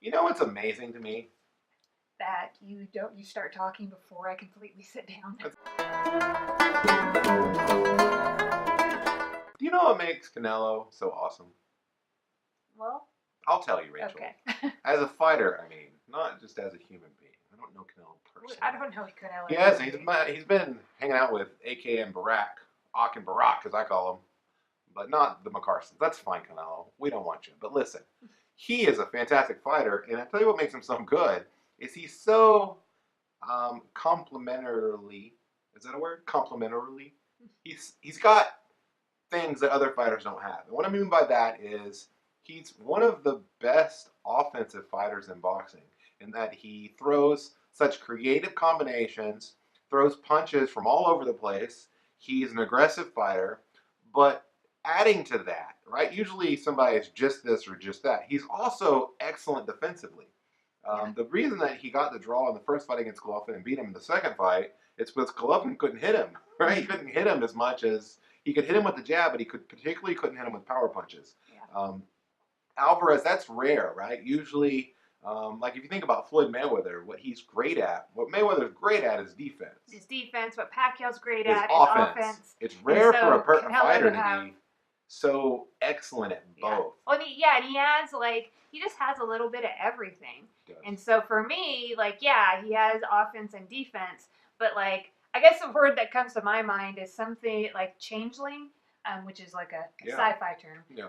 You know what's amazing to me? That you start talking before I completely sit down. Do you know what makes Canelo so awesome? Well, I'll tell you, Rachel. okay. As a fighter, I mean, not just as a human being. I don't know Canelo personally. I don't know Canelo. He has. He's been hanging out with AKM Barack, Ak Barack, as I call him, but not the McCarsons. That's fine, Canelo. We don't want you. But listen, he is a fantastic fighter, and I tell you what makes him so good is he's so complementarily. Is that a word? Complementarily. He's got things that other fighters don't have. And what I mean by that is he's one of the best offensive fighters in boxing in that he throws such creative combinations, throws punches from all over the place. He's an aggressive fighter, but adding to that, right? Usually somebody is just this or just that. He's also excellent defensively. The reason that he got the draw in the first fight against Golovkin and beat him in the second fight, it's because Golovkin couldn't hit him, right? He couldn't hit him as much as he could hit him with the jab, but he particularly couldn't hit him with power punches. Yeah. Alvarez, that's rare, right? Usually, like if you think about Floyd Mayweather, what Mayweather's great at is defense. His defense, what Pacquiao's great His at offense. is offense. It's rare so for a fighter to be so excellent at both. Well, and he has he just has a little bit of everything. And so for me, he has offense and defense, but I guess the word that comes to my mind is something like changeling, which is like a sci-fi term. Yeah.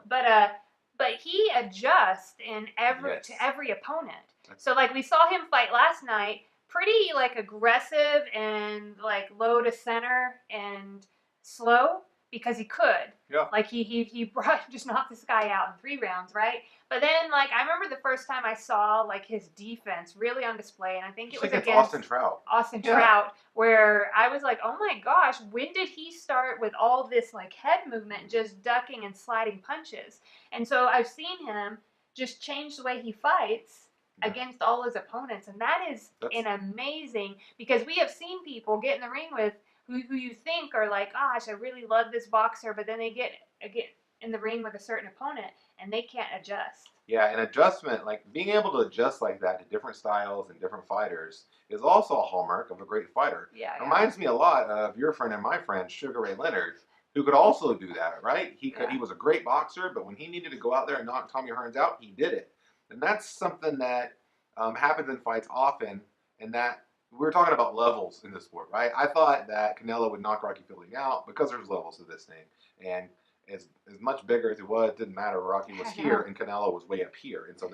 But he adjusts to every opponent. So we saw him fight last night, pretty aggressive and low to center and slow because he could. Yeah. He just knocked this guy out in 3 rounds, right? But then I remember the first time I saw his defense really on display, and I think it was against Austin Trout. Trout, where I was like, oh my gosh, when did he start with all this head movement, just ducking and sliding punches? And so I've seen him just change the way he fights against all his opponents, and that's an amazing, because we have seen people get in the ring with who you think are gosh, I really love this boxer, but then they get in the ring with a certain opponent and they can't adjust. Yeah, and adjustment, being able to adjust like that to different styles and different fighters is also a hallmark of a great fighter. Yeah, it reminds me a lot of your friend and my friend, Sugar Ray Leonard, who could also do that, right? He was a great boxer, but when he needed to go out there and knock Tommy Hearns out, he did it. And that's something that happens in fights often, and that we were talking about levels in this sport, right? I thought that Canelo would knock Rocky Fielding out because there's levels to this thing. And as much bigger as he was, it didn't matter. Rocky was here and Canelo was way up here. And so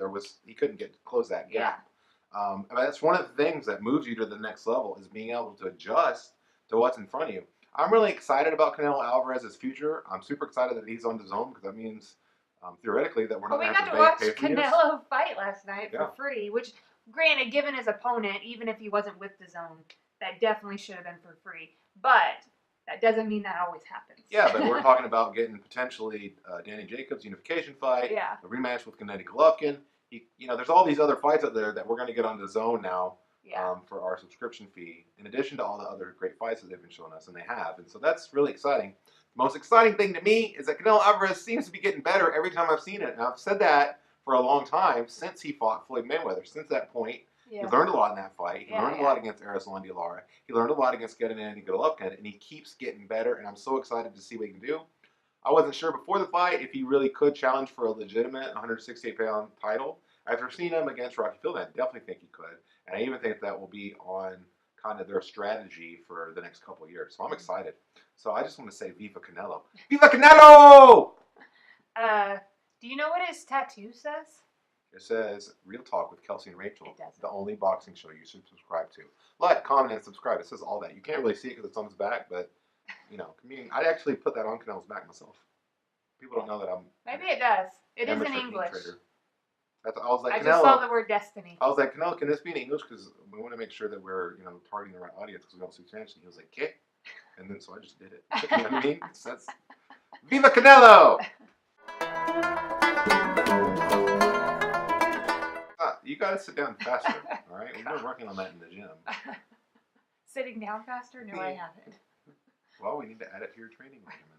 he couldn't close that gap. But that's one of the things that moves you to the next level is being able to adjust to what's in front of you. I'm really excited about Canelo Alvarez's future. I'm super excited that he's on the zone because that means theoretically that we're not going to have to watch Canelo fight last night for free, which granted, given his opponent, even if he wasn't with the zone, that definitely should have been for free. But that doesn't mean that always happens. Yeah, but we're talking about getting potentially Danny Jacobs' unification fight, a rematch with Gennady Golovkin. There's all these other fights out there that we're going to get on the zone now for our subscription fee, in addition to all the other great fights that they've been showing us, and they have. And so that's really exciting. The most exciting thing to me is that Canelo Alvarez seems to be getting better every time I've seen it. And I've said that for a long time since he fought Floyd Mayweather. Since that point, he learned a lot in that fight. He learned a lot against Erislandy Lara. He learned a lot against Gennady Golovkin, and he keeps getting better, and I'm so excited to see what he can do. I wasn't sure before the fight if he really could challenge for a legitimate 168-pound title. After seeing him against Rocky Fielding, I definitely think he could, and I even think that will be on kind of their strategy for the next couple of years. So I'm excited. So I just want to say Viva Canelo. Viva Canelo! Do you know what his tattoo says? It says, Real Talk with Kelsey and Rachel. It does. The only boxing show you should subscribe to. Like, comment, and subscribe. It says all that. You can't really see it because it's on his back, but, I'd actually put that on Canelo's back myself. People don't know that I'm... Maybe it does. It is in English. I was like, I just saw the word destiny. I was like, Canelo, can this be in English? Because we want to make sure that we're, targeting the right audience because we don't speak Spanish. And he was like, ¿qué? And then so I just did it. You know what I mean? So that's... Viva Canelo! You gotta sit down faster, all right? We've been working on that in the gym. Sitting down faster? No, I haven't. Well, we need to add it to your training regimen.